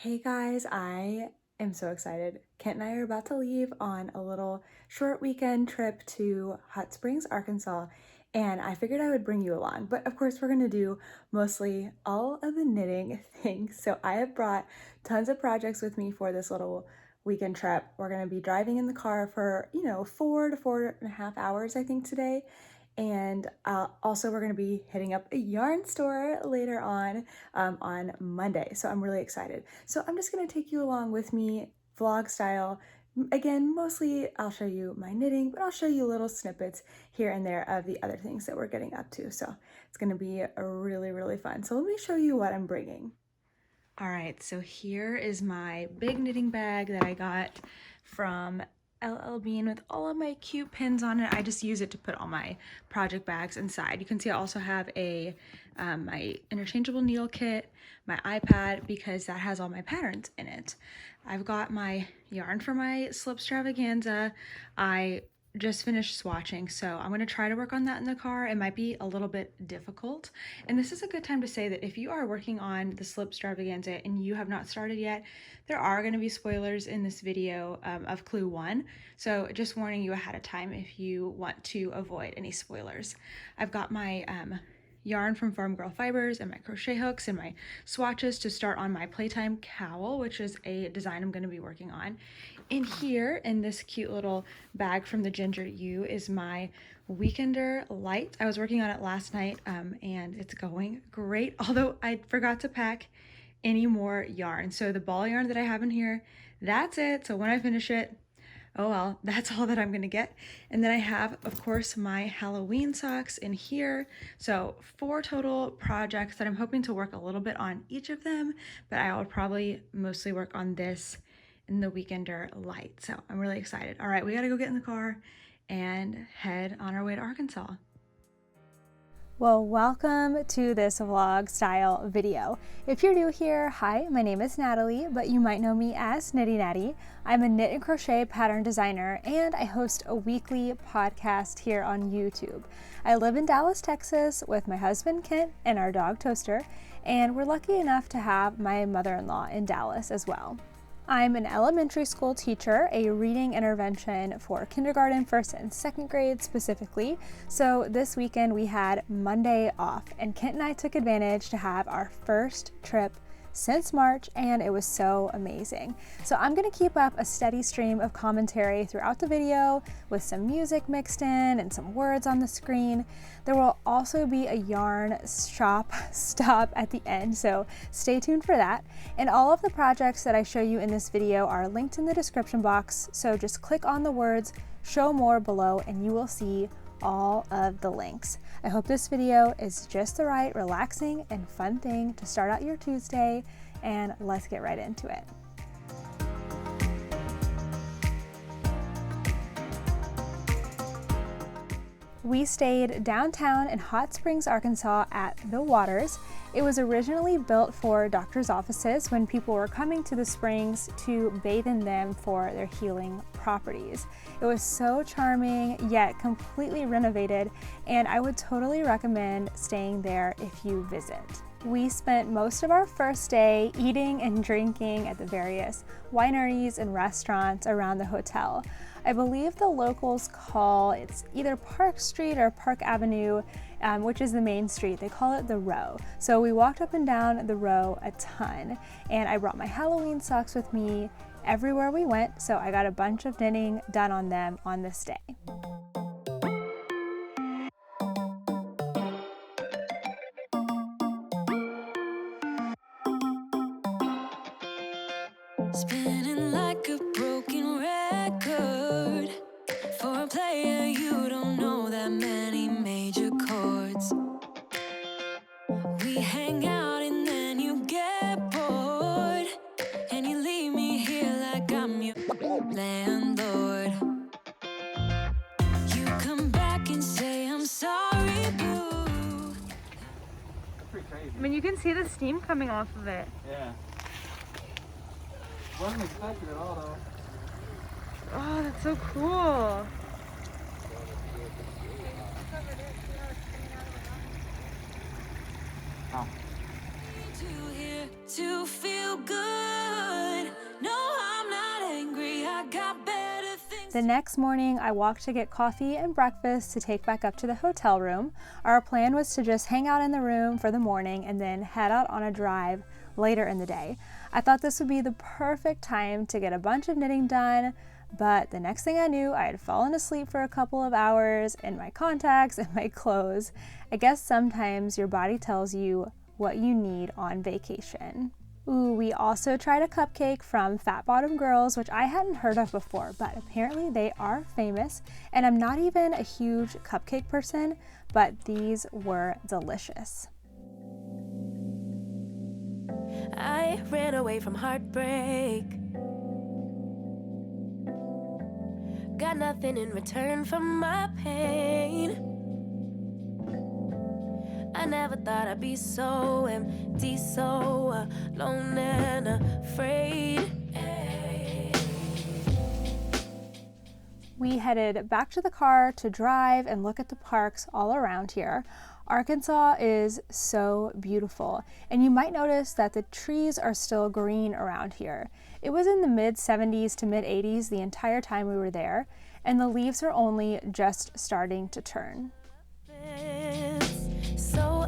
Hey guys, I am so excited. Kent and I are about to leave on a little short weekend trip to Hot Springs, Arkansas, and I figured I would bring you along. But of course, we're going to do mostly all of the knitting things. So I have brought tons of projects with me for this little weekend trip. We're going to be driving in the car for, 4 to 4.5 hours, I think, today. And also, we're going to be hitting up a yarn store later on Monday. So I'm really excited. So I'm just going to take you along with me, vlog style. Again, mostly I'll show you my knitting, but I'll show you little snippets here and there of the other things that we're getting up to. So it's going to be really, really fun. So let me show you what I'm bringing. All right, so here is my big knitting bag that I got from LL Bean with all of my cute pins on it. I just use it to put all my project bags inside. You can see I also have a my interchangeable needle kit, my iPad, because that has all my patterns in it. I've got my yarn for my SLIPSTRAVAGANZA. I just finished swatching, so I'm going to try to work on that in the car. It might be a little bit difficult, and this is a good time to say that if you are working on the SLIPSTRAVAGANZA and you have not started yet, there are going to be spoilers in this video of clue 1, so just warning you ahead of time if you want to avoid any spoilers. I've got my yarn from Farm Girl Fibers and my crochet hooks and my swatches to start on my Playtime cowl, which is a design I'm going to be working on. In here, in this cute little bag from the Ginger U, is my Weekender light. I was working on it last night and it's going great, although I forgot to pack any more yarn. So the ball yarn that I have in here, that's it. So when I finish it, oh well, that's all that I'm gonna get. And then I have, of course, my Halloween socks in here. So 4 total projects that I'm hoping to work a little bit on each of them, but I will probably mostly work on this in the Weekender light. So I'm really excited. All right, we gotta go get in the car and head on our way to Arkansas. Well, welcome to this vlog style video. If you're new here, hi, my name is Natalie, but you might know me as Knitty Natty. I'm a knit and crochet pattern designer, and I host a weekly podcast here on YouTube. I live in Dallas, Texas with my husband Kent and our dog Toaster, and we're lucky enough to have my mother-in-law in Dallas as well. I'm an elementary school teacher, a reading intervention for kindergarten, 1st and 2nd grade specifically. So this weekend we had Monday off, and Kent and I took advantage to have our first trip since March, and it was so amazing. So I'm gonna keep up a steady stream of commentary throughout the video with some music mixed in and some words on the screen. There will also be a yarn shop stop at the end, so stay tuned for that. And all of the projects that I show you in this video are linked in the description box, so just click on the words "show more" below and you will see all of the links. I hope this video is just the right relaxing and fun thing to start out your Tuesday, and let's get right into it. We stayed downtown in Hot Springs, Arkansas at The Waters. It was originally built for doctors' offices when people were coming to the springs to bathe in them for their healing properties. It was so charming, yet completely renovated, and I would totally recommend staying there if you visit. We spent most of our first day eating and drinking at the various wineries and restaurants around the hotel. I believe the locals call it's either Park Street or Park Avenue, which is the main street. They call it the Row. So we walked up and down the Row a ton, and I brought my Halloween socks with me everywhere we went, so I got a bunch of knitting done on them on this day. Spinning like a broken record. For a player, you don't know that many major chords. We hang out and then you get bored, and you leave me here like I'm your landlord. You come back and say I'm sorry, boo. Pretty crazy. I mean, you can see the steam coming off of it. Yeah. Wasn't expected at all though. Oh, that's so cool. Oh. To hear, to feel good. The next morning, I walked to get coffee and breakfast to take back up to the hotel room. Our plan was to just hang out in the room for the morning and then head out on a drive later in the day. I thought this would be the perfect time to get a bunch of knitting done, but the next thing I knew, I had fallen asleep for a couple of hours in my contacts and my clothes. I guess sometimes your body tells you what you need on vacation. Ooh, we also tried a cupcake from Fat Bottom Girls, which I hadn't heard of before, but apparently they are famous, and I'm not even a huge cupcake person, but these were delicious. I ran away from heartbreak. Got nothing in return for my pain. I never thought I'd be so empty, so alone and afraid. We headed back to the car to drive and look at the parks all around here. Arkansas is so beautiful, and you might notice that the trees are still green around here. It was in the mid 70s to mid 80s the entire time we were there, and the leaves are only just starting to turn. So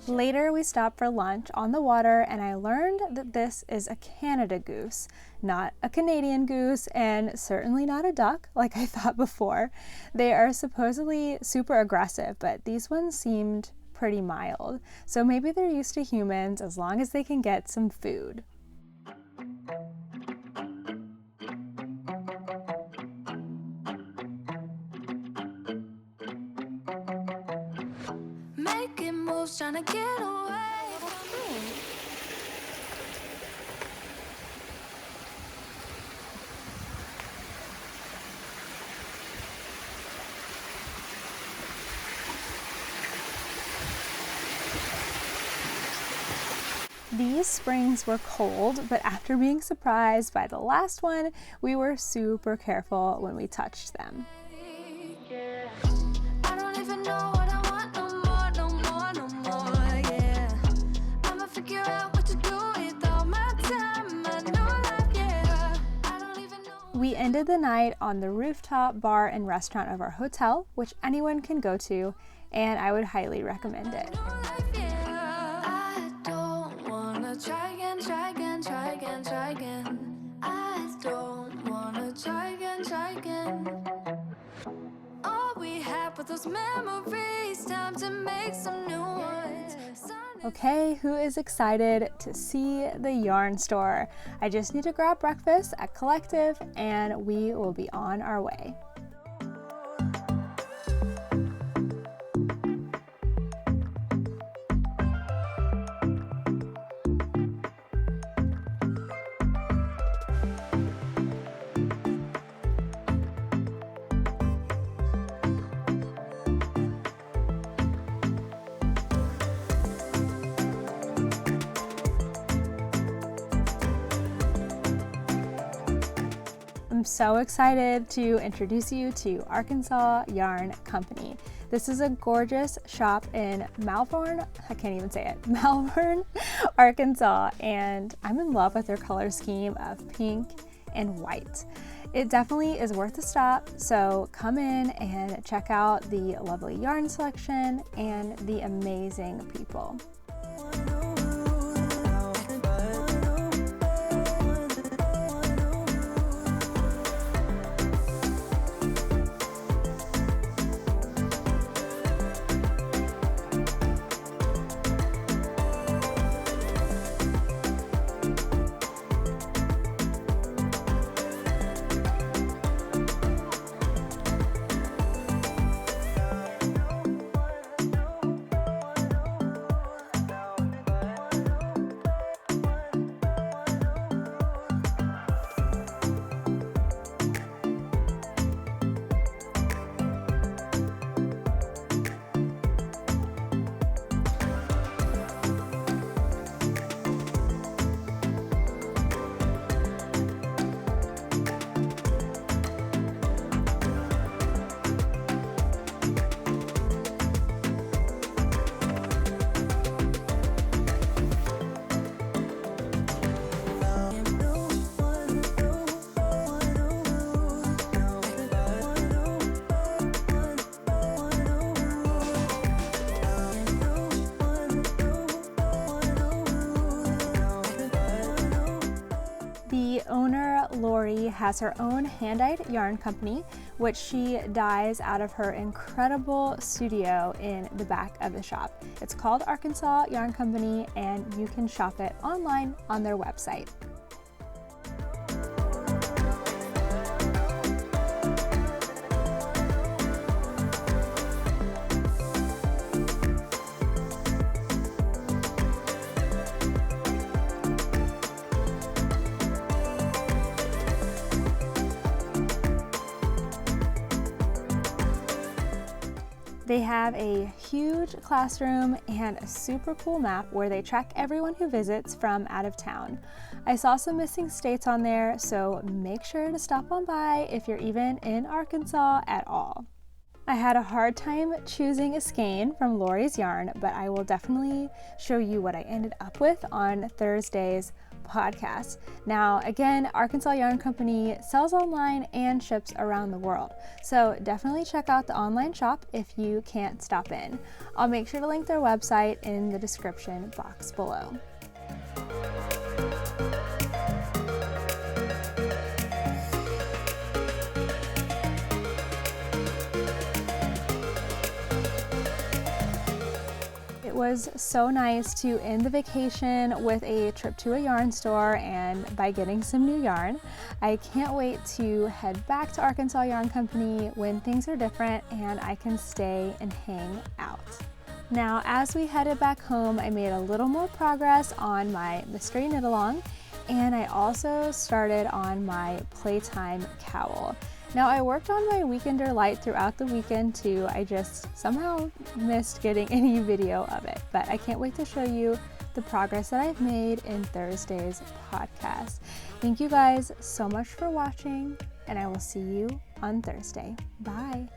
Later, we stopped for lunch on the water, and I learned that this is a Canada goose, not a Canadian goose, and certainly not a duck like I thought before. They are supposedly super aggressive, but these ones seemed pretty mild. So maybe they're used to humans as long as they can get some food. making moves, trying to get away. These springs were cold, but after being surprised by the last one, we were super careful when we touched them. I don't even know what I want no more, yeah. I'ma figure out what to do with all my time, my new life, yeah. I don't even know. We ended the night on the rooftop bar and restaurant of our hotel, which anyone can go to, and I would highly recommend it. I don't wanna try again. I don't wanna try again. All we had were those memories, time to make some new ones. Okay, who is excited to see the yarn store? I just need to grab breakfast at Collective and we will be on our way. I'm so excited to introduce you to Arkansas Yarn Company. This is a gorgeous shop in Malvern, I can't even say it, Malvern, Arkansas, and I'm in love with their color scheme of pink and white. It definitely is worth a stop, so come in and check out the lovely yarn selection and the amazing people. has her own hand-dyed yarn company, which she dyes out of her incredible studio in the back of the shop. It's called Arkansas Yarn Company, and you can shop it online on their website. They have a huge classroom and a super cool map where they track everyone who visits from out of town. I saw some missing states on there, so make sure to stop on by if you're even in Arkansas at all. I had a hard time choosing a skein from Lori's Yarn, but I will definitely show you what I ended up with on Thursday's podcast. Now, again, Arkansas Yarn Company sells online and ships around the world, so definitely check out the online shop if you can't stop in. I'll make sure to link their website in the description box below. It was so nice to end the vacation with a trip to a yarn store and by getting some new yarn. I can't wait to head back to Arkansas Yarn Company when things are different and I can stay and hang out. Now, as we headed back home, I made a little more progress on my mystery knit along, and I also started on my Playtime cowl. Now, I worked on my Weekender light throughout the weekend too. I just somehow missed getting any video of it, but I can't wait to show you the progress that I've made in Thursday's podcast. Thank you guys so much for watching, and I will see you on Thursday. Bye.